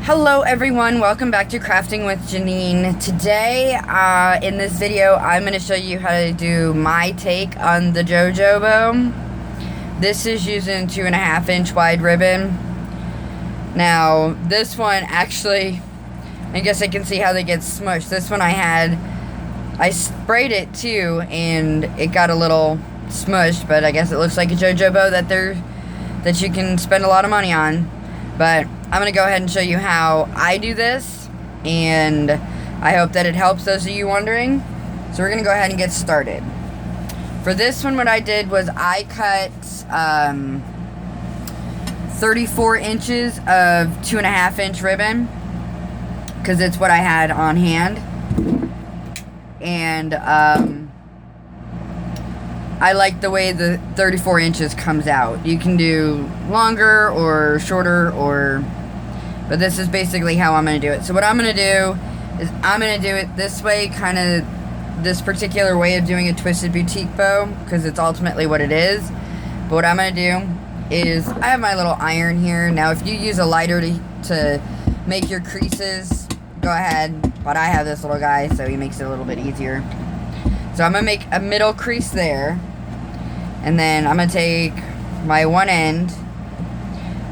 Hello everyone, welcome back to Crafting with Janine. Today, in this video, I'm going to show you how to do my take on the Jojo bow. This is using 2.5 inch wide ribbon. Now, this one actually, I guess I can see how they get smushed. This one I sprayed it too, and it got a little smushed, but I guess it looks like a Jojo bow that you can spend a lot of money on. But I'm going to go ahead and show you how I do this, and I hope that it helps those of you wondering. So we're going to go ahead and get started. For this one, what I did was I cut 34 inches of 2.5 inch ribbon, because it's what I had on hand. And I like the way the 34 inches comes out. You can do longer or shorter, but this is basically how I'm going to do it. So what I'm going to do is I'm going to do it this way, kind of this particular way of doing a twisted boutique bow, because it's ultimately what it is. But what I'm going to do is I have my little iron here. Now if you use a lighter to make your creases, go ahead. But I have this little guy, so he makes it a little bit easier. So I'm going to make a middle crease there. And then I'm going to take my one end,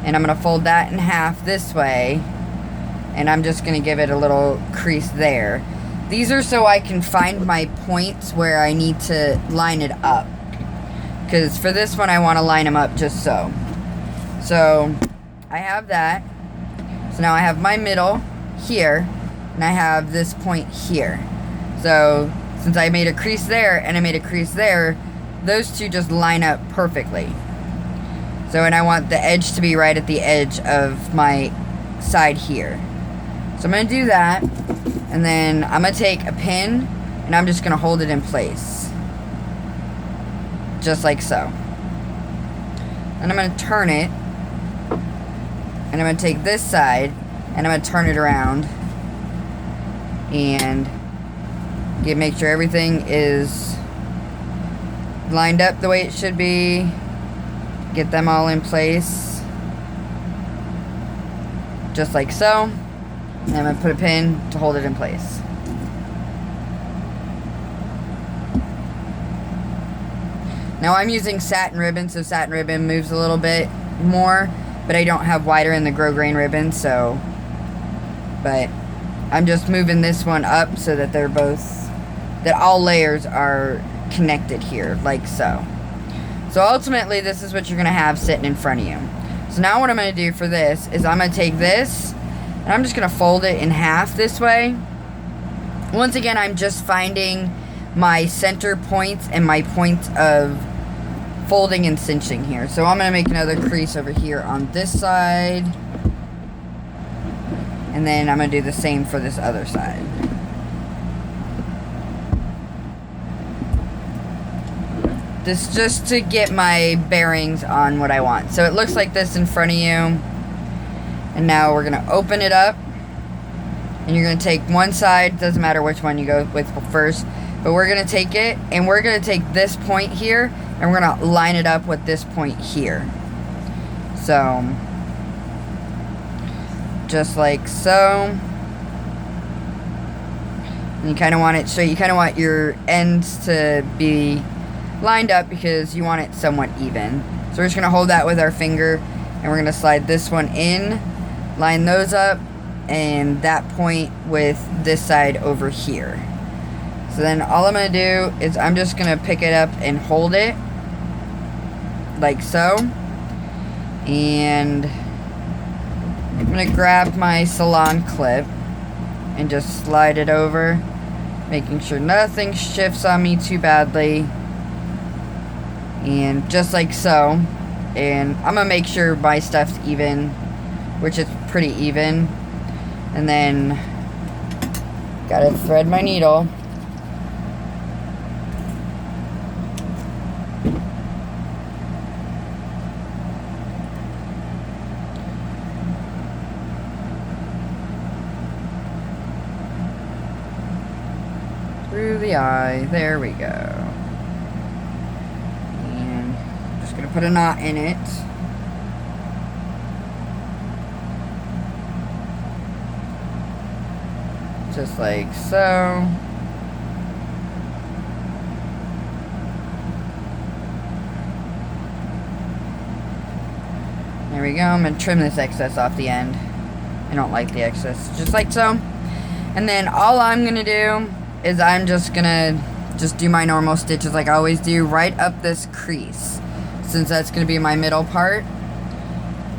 and I'm going to fold that in half this way. And I'm just going to give it a little crease there. These are so I can find my points where I need to line it up. Because for this one, I want to line them up just so. So I have that. So now I have my middle here, and I have this point here. So since I made a crease there and I made a crease there, those two just line up perfectly. So, and I want the edge to be right at the edge of my side here. So I'm going to do that, and then I'm going to take a pin, and I'm just going to hold it in place. Just like so. And I'm going to turn it, and I'm going to take this side, and I'm going to turn it around, and make sure everything is lined up the way it should be. Get them all in place. Just like so. And I'm going to put a pin to hold it in place. Now I'm using satin ribbon, so satin ribbon moves a little bit more, but I don't have wider in the grosgrain ribbon, so. But I'm just moving this one up so that that all layers are connected here, like so. So ultimately, this is what you're going to have sitting in front of you. So now what I'm going to do for this is I'm going to take this, and I'm just going to fold it in half this way. Once again, I'm just finding my center points and my points of folding and cinching here. So I'm going to make another crease over here on this side. And then I'm going to do the same for this other side. This just to get my bearings on what I want. So it looks like this in front of you. And now we're going to open it up. And you're going to take one side. Doesn't matter which one you go with first. But we're going to take it, and we're going to take this point here, and we're going to line it up with this point here. So, just like so. And you kind of want it straight. You kind of want your ends to be lined up because you want it somewhat even. So we're just going to hold that with our finger, and we're going to slide this one in, line those up, and that point with this side over here. So then all I'm going to do is I'm just going to pick it up and hold it like so. And I'm going to grab my salon clip and just slide it over, making sure nothing shifts on me too badly. And just like so. And I'm going to make sure my stuff's even, which is pretty even. And then gotta thread my needle. Through the eye. There we go. Just going to put a knot in it. Just like so. There we go. I'm going to trim this excess off the end. I don't like the excess. Just like so. And then all I'm going to do is I'm just going to do my normal stitches like I always do, right up this crease, since that's going to be my middle part.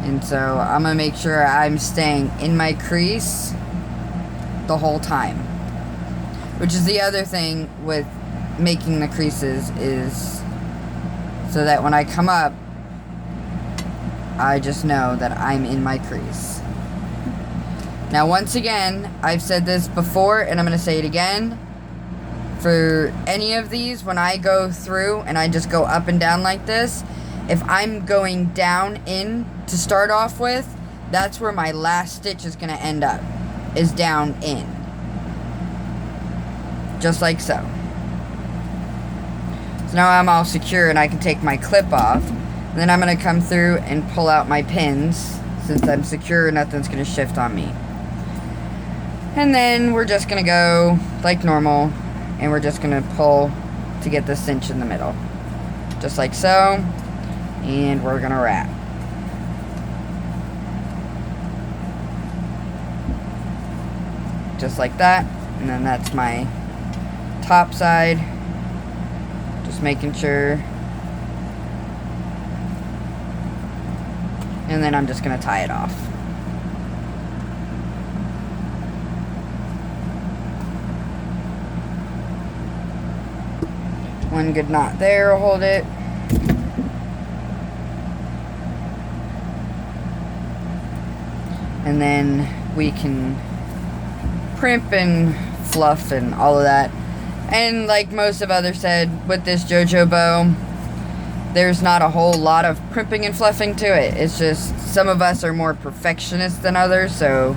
And so I'm going to make sure I'm staying in my crease the whole time. Which is the other thing with making the creases, is so that when I come up, I just know that I'm in my crease. Now, once again, I've said this before, and I'm going to say it again. For any of these, when I go through and I just go up and down like this, if I'm going down in to start off with, that's where my last stitch is going to end up, is down in. Just like so. So now I'm all secure and I can take my clip off. And then I'm going to come through and pull out my pins. Since I'm secure, nothing's going to shift on me. And then we're just going to go like normal. And we're just going to pull to get the cinch in the middle. Just like so. And we're going to wrap. Just like that. And then that's my top side. Just making sure. And then I'm just going to tie it off. One good knot there will hold it. And then we can primp and fluff and all of that. And like most of others said, with this Jojo bow, there's not a whole lot of primping and fluffing to it. It's just some of us are more perfectionists than others, so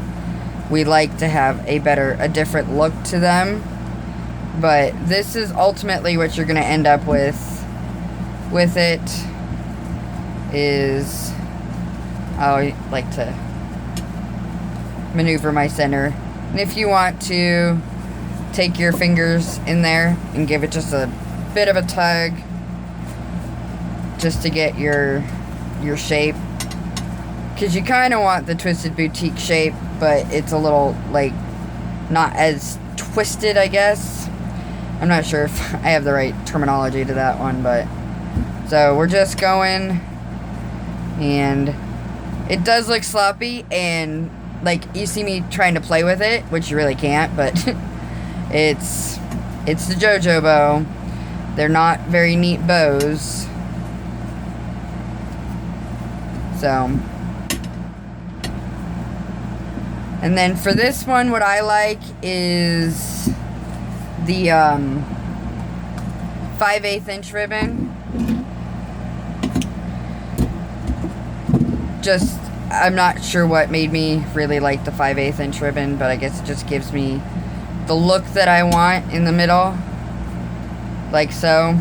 we like to have a different look to them. But this is ultimately what you're going to end up with it, is I like to maneuver my center. And if you want to take your fingers in there and give it just a bit of a tug, just to get your shape, because you kind of want the twisted boutique shape, but it's a little like not as twisted, I guess. I'm not sure if I have the right terminology to that one, but so we're just going, and it does look sloppy, and like you see me trying to play with it, which you really can't, but it's the Jojo bow. They're not very neat bows. So, and then for this one, what I like is the 5/8 inch ribbon. Just, I'm not sure what made me really like the 5/8 inch ribbon, but I guess it just gives me the look that I want in the middle, like so.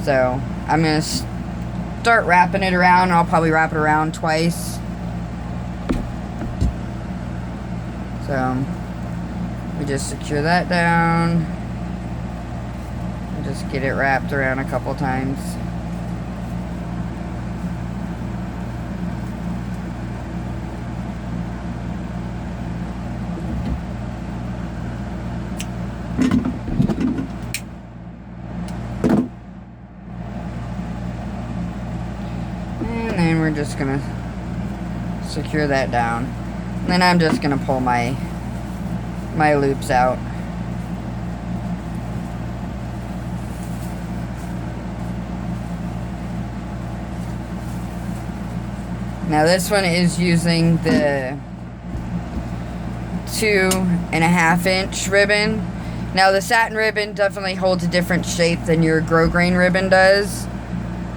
So I'm gonna start wrapping it around, and I'll probably wrap it around twice. So we just secure that down and just get it wrapped around a couple times. And then we're just gonna secure that down. And then I'm just gonna pull my loops out. Now this one is using the 2.5 inch ribbon. Now the satin ribbon definitely holds a different shape than your grosgrain ribbon does,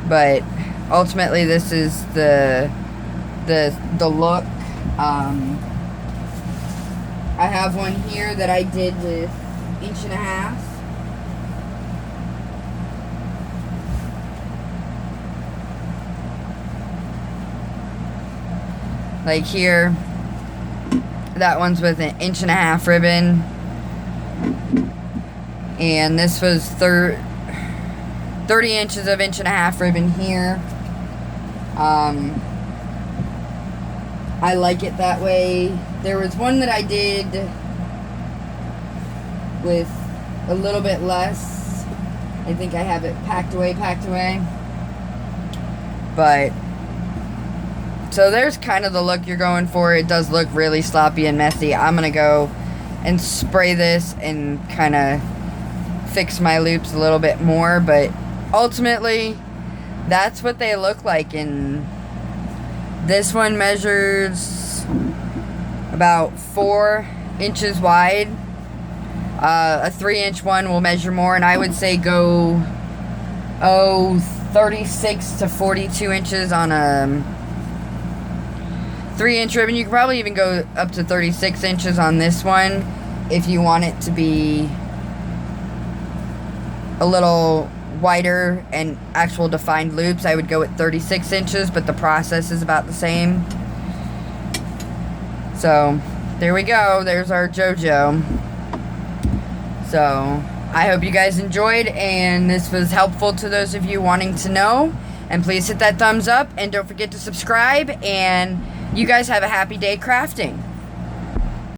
but ultimately this is the look. I have one here that I did with 1.5 inches. Like here, That one's with an 1.5 ribbon. And this was 30 inches of 1.5 ribbon here. I like it that way. There was one that I did with a little bit less. I think I have it packed away. But, so there's kind of the look you're going for. It does look really sloppy and messy. I'm going to go and spray this and kind of fix my loops a little bit more. But ultimately, that's what they look like. And this one measures about 4 inches wide. A 3-inch one will measure more, and I would say go 36 to 42 inches on a 3-inch ribbon. You can probably even go up to 36 inches on this one if you want it to be a little wider and actual defined loops. I would go at 36 inches, but the process is about the same. So there we go. There's our Jojo. So I hope you guys enjoyed, and this was helpful to those of you wanting to know. And please hit that thumbs up, and don't forget to subscribe, and you guys have a happy day crafting.